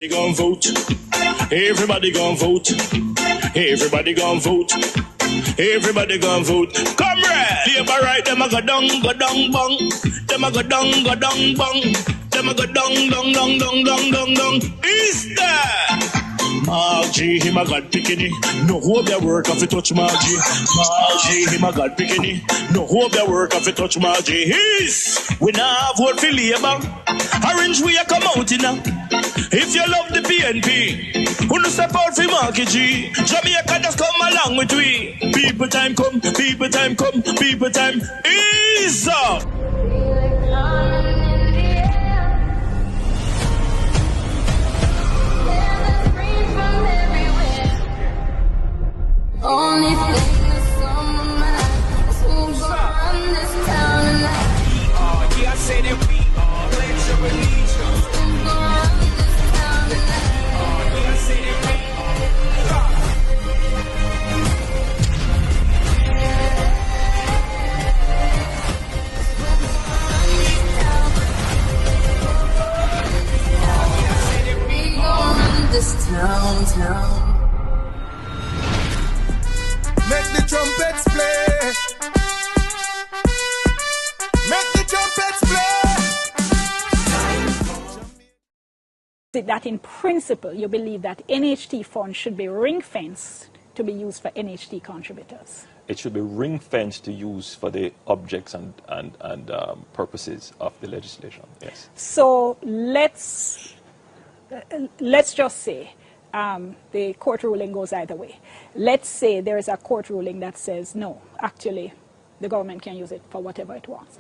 Gon' vote. Everybody gon' vote. Everybody gon' vote. Everybody gon' vote. Comrade! Labor right, them a go down, bong. Them a go down, bong. Them a go down. Is that? Margie, him a God picking. No hope their work if you touch Margie. Margie, him a God picking. No hope their work if you touch Margie. We now vote for Labour. Orange we a come out in now. If you love the PNP, who no step out for Marky G. Jamaica just come along with we. People time come, people time come, people time is up. Only thing that's on my mind is who's gonna run this town tonight. Yeah, I say that we are. Pledge your allegiance. Who's gonna run this town tonight? Yeah, I say that we We gonna run this town. Make the trumpets play. Make the trumpets play. That in principle you believe that NHT funds should be ring-fenced to be used for NHT contributors? It should be ring-fenced to use for the objects and purposes of the legislation, yes. So let's just say the court ruling goes either way. Let's say there is a court ruling that says, no, actually, the government can use it for whatever it wants.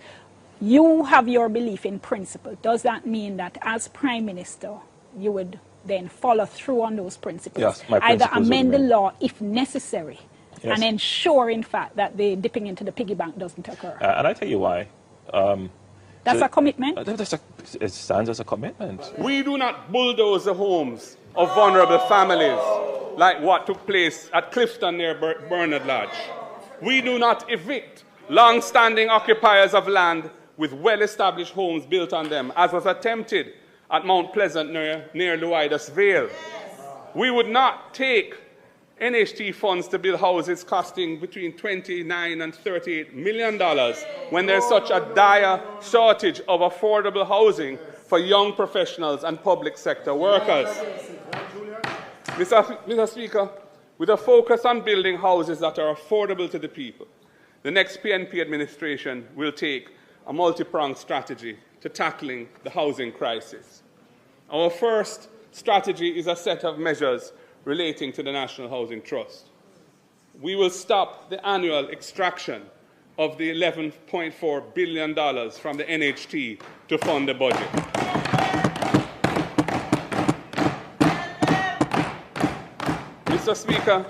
You have your belief in principle. Does that mean that as Prime Minister, you would then follow through on those principles? Yes, my either principles amend the remain. law if necessary, Yes. and ensure, in fact, that the dipping into the piggy bank doesn't occur. And I tell you why. That's a commitment? It stands as a commitment. We do not bulldoze the homes of vulnerable families like what took place at Clifton near Bernard Lodge. We do not evict long-standing occupiers of land with well-established homes built on them, as was attempted at Mount Pleasant near Luidas Vale. We would not take NHT funds to build houses costing between $29 and $38 million when there's such a dire shortage of affordable housing for young professionals and public sector workers. Mr. Speaker, with a focus on building houses that are affordable to the people, the next PNP administration will take a multi-pronged strategy to tackling the housing crisis. Our first strategy is a set of measures relating to the National Housing Trust. We will stop the annual extraction of the $11.4 billion from the NHT to fund the budget. Mr. Speaker,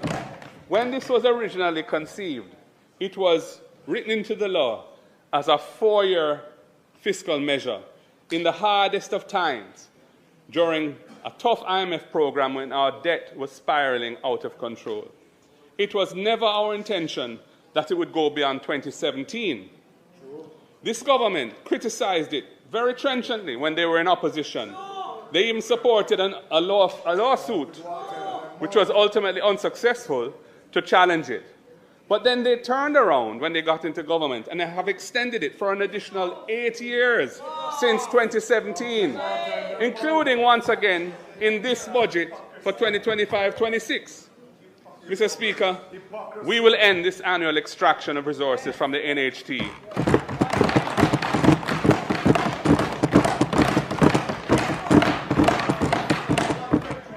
when this was originally conceived, it was written into the law as a 4-year fiscal measure in the hardest of times during a tough IMF program when our debt was spiraling out of control. It was never our intention that it would go beyond 2017. This government criticized it very trenchantly when they were in opposition. They even supported a lawsuit, which was ultimately unsuccessful, to challenge it. But then they turned around when they got into government and they have extended it for an additional 8 years since 2017, including once again in this budget for 2025-26. Mr. Speaker, we will end this annual extraction of resources from the NHT.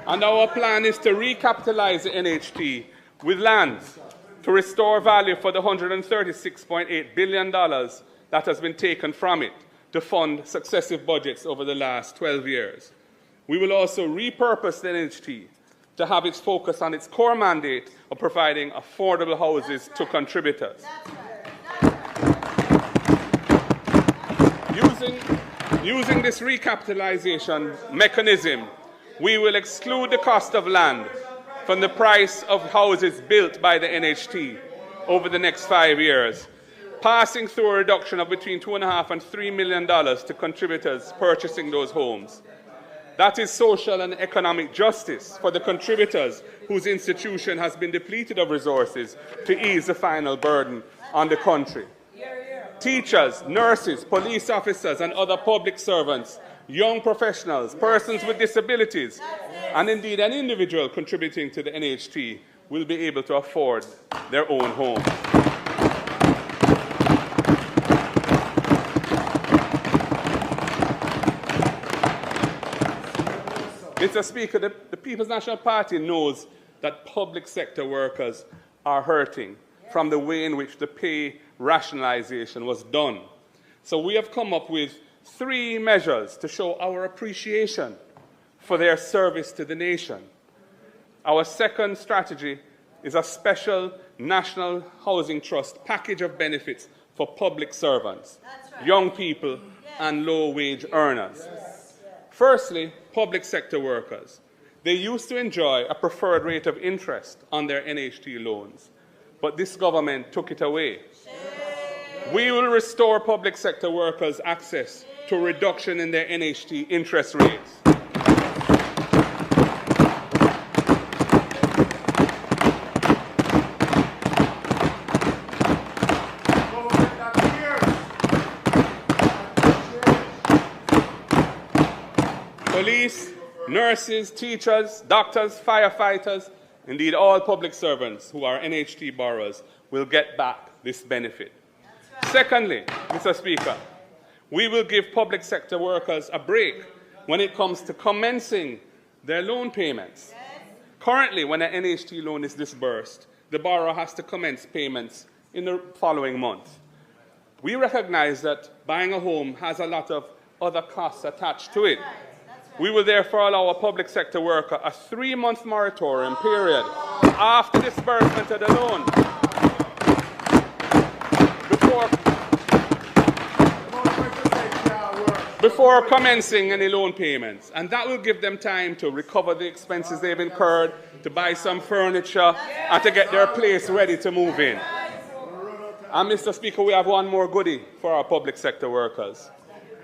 And our plan is to recapitalize the NHT with lands to restore value for the $136.8 billion that has been taken from it to fund successive budgets over the last 12 years. We will also repurpose the NHT to have its focus on its core mandate of providing affordable houses to contributors. Using this recapitalization mechanism, we will exclude the cost of land from the price of houses built by the NHT over the next 5 years, passing through a reduction of between $2.5 and $3 million to contributors purchasing those homes. That is social and economic justice for the contributors whose institution has been depleted of resources to ease the final burden on the country. Teachers, nurses, police officers, and other public servants, young professionals, persons with disabilities, and indeed an individual contributing to the NHT will be able to afford their own home. Mr. Speaker, the People's National Party knows that public sector workers are hurting from the way in which the pay rationalization was done. So we have come up with 3 measures to show our appreciation for their service to the nation. Our second strategy is a special National Housing Trust package of benefits for public servants, young people, and low-wage earners. Firstly, public sector workers. They used to enjoy a preferred rate of interest on their NHT loans, but this government took it away. We will restore public sector workers access to a reduction in their NHT interest rates. Police, nurses, teachers, doctors, firefighters, indeed all public servants who are NHT borrowers will get back this benefit. Secondly, Mr. Speaker, we will give public sector workers a break when it comes to commencing their loan payments. Currently, when an NHT loan is disbursed, the borrower has to commence payments in the following month. We recognize that buying a home has a lot of other costs attached to it. We will therefore allow a public sector worker a 3-month moratorium period after disbursement of the loan before commencing any loan payments. And that will give them time to recover the expenses they've incurred, to buy some furniture, and to get their place ready to move in. And Mr. Speaker, we have one more goodie for our public sector workers.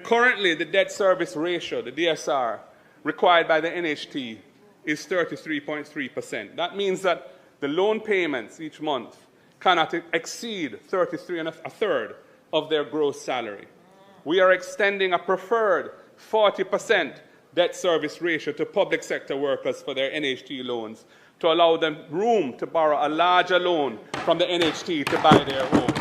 Currently, the debt service ratio, the DSR, required by the NHT is 33.3%. That means that the loan payments each month cannot exceed 33 1/3 of their gross salary. We are extending a preferred 40% debt service ratio to public sector workers for their NHT loans to allow them room to borrow a larger loan from the NHT to buy their home.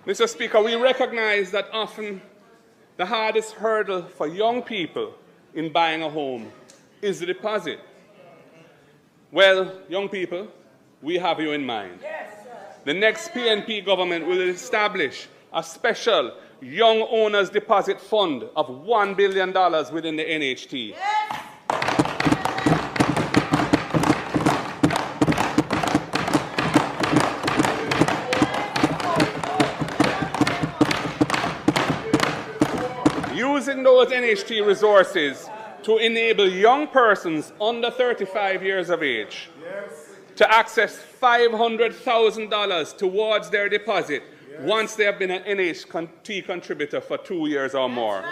Mr. Speaker, we recognize that often the hardest hurdle for young people in buying a home is the deposit. Well, young people, we have you in mind. The next PNP government will establish a special Young Owners Deposit Fund of $1 billion within the NHT. Using those NHT resources to enable young persons under 35 years of age to access $500,000 towards their deposit once they have been an NHT contributor for 2 years or more.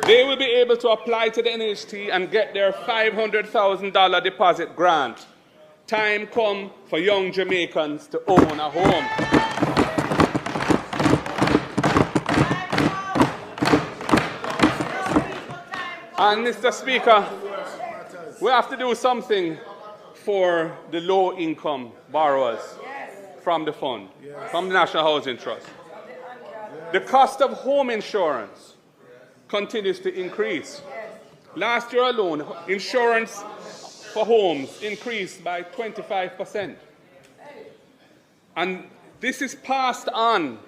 They will be able to apply to the NHT and get their $500,000 deposit grant. Time come for young Jamaicans to own a home. And Mr. Speaker, we have to do something for the low-income borrowers from the fund, from the National Housing Trust. The cost of home insurance continues to increase. Last year alone, insurance for homes increased by 25%. And this is passed on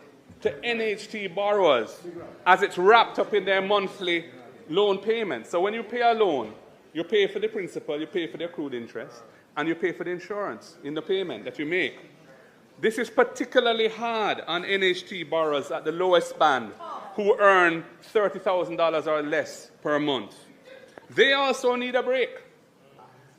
to NHT borrowers as it's wrapped up in their monthly loan payments. So when you pay a loan, you pay for the principal, you pay for the accrued interest, and you pay for the insurance in the payment that you make. This is particularly hard on NHT borrowers at the lowest band who earn $30,000 or less per month. They also need a break.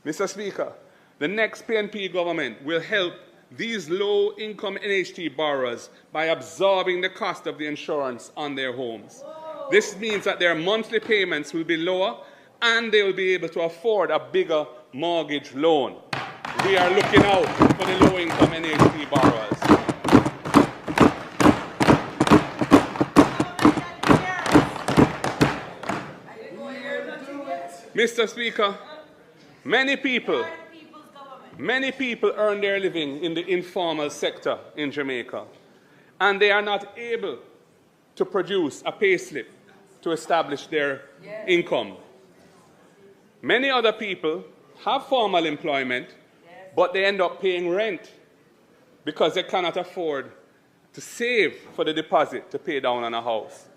Mr. Speaker, the next PNP government will help these low-income NHT borrowers by absorbing the cost of the insurance on their homes. This means that their monthly payments will be lower and they will be able to afford a bigger mortgage loan. We are looking out for the low-income NHT borrowers. Mr. Speaker, many people earn their living in the informal sector in Jamaica, and they are not able to produce a payslip to establish their income. Many other people have formal employment, but they end up paying rent because they cannot afford to save for the deposit to pay down on a house.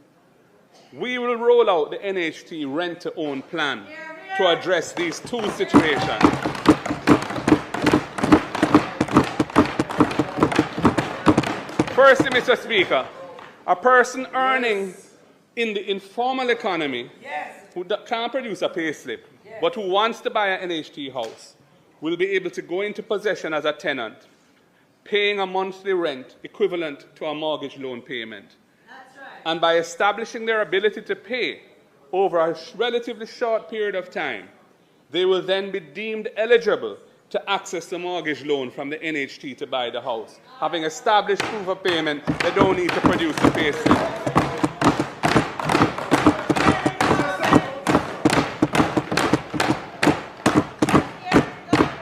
We will roll out the NHT rent-to-own plan to address these two situations. Firstly, Mr. Speaker, a person earning in the informal economy who can't produce a payslip, but who wants to buy an NHT house, will be able to go into possession as a tenant, paying a monthly rent equivalent to a mortgage loan payment. That's right. And by establishing their ability to pay over a relatively short period of time, they will then be deemed eligible to access the mortgage loan from the NHT to buy the house. Having established proof of payment, they don't need to produce a payslip.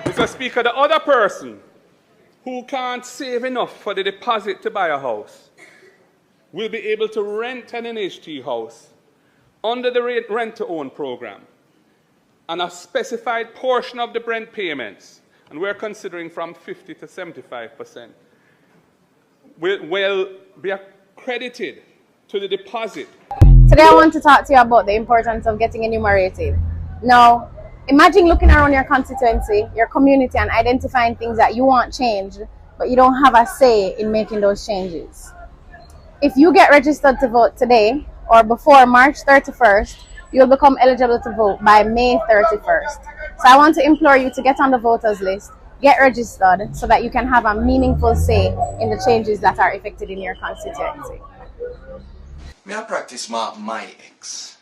Mr. Speaker, the other person who can't save enough for the deposit to buy a house will be able to rent an NHT house under the rent-to-own program, and a specified portion of the rent payments, and we're considering from 50 to 75%, will be accredited to the deposit. Today I want to talk to you about the importance of getting enumerated. Now, imagine looking around your constituency, your community, and identifying things that you want changed, but you don't have a say in making those changes. If you get registered to vote today or before March 31st, you'll become eligible to vote by May 31st. So I want to implore you to get on the voters list, get registered, so that you can have a meaningful say in the changes that are effected in your constituency. Me I practice my ex.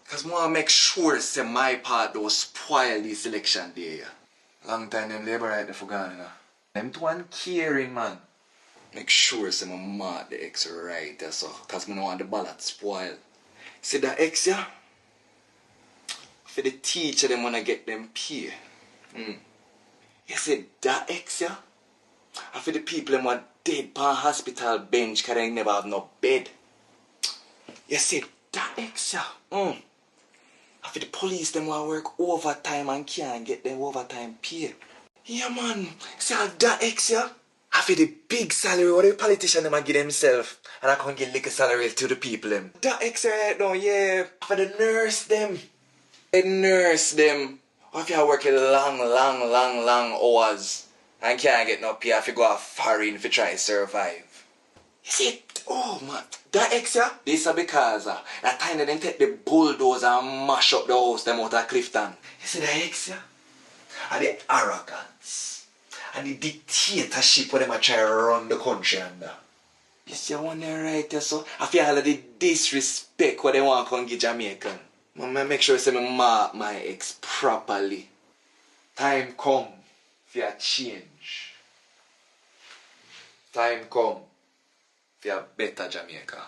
Because I want to make sure that my part don't spoil this election day. Long time them labor right there for gone, you know. Them too uncaring, man. Make sure that I mark the ex right there, so. Because I don't want the ballot spoiled. See that ex, yeah? For the teacher, them want to get them pay. You see that ex, yeah? And for the people them want dead on hospital bench because they never have no bed. You see that ex, yeah? And for the police, them want to work overtime and can't get them overtime pay. Yeah, man. See that ex, yeah? And for the big salary what the politician them give themselves, and I can't give little salary to the people them. That ex right now, yeah. For the nurse them. The nurse them. Or if you are working long hours and can't get no pay, if you go a foreign if you try to survive. You see, oh man, that ex, yeah? This is because that time they take the bulldozer and mash up the house them out of Clifton. You see that ex, yeah? And the arrogance and the dictatorship where they try to run the country under. You see one there right there, so I feel all of the disrespect what they want to come give Jamaican. I make sure I mark my ex properly. Time come for a change. Time come for a better Jamaica.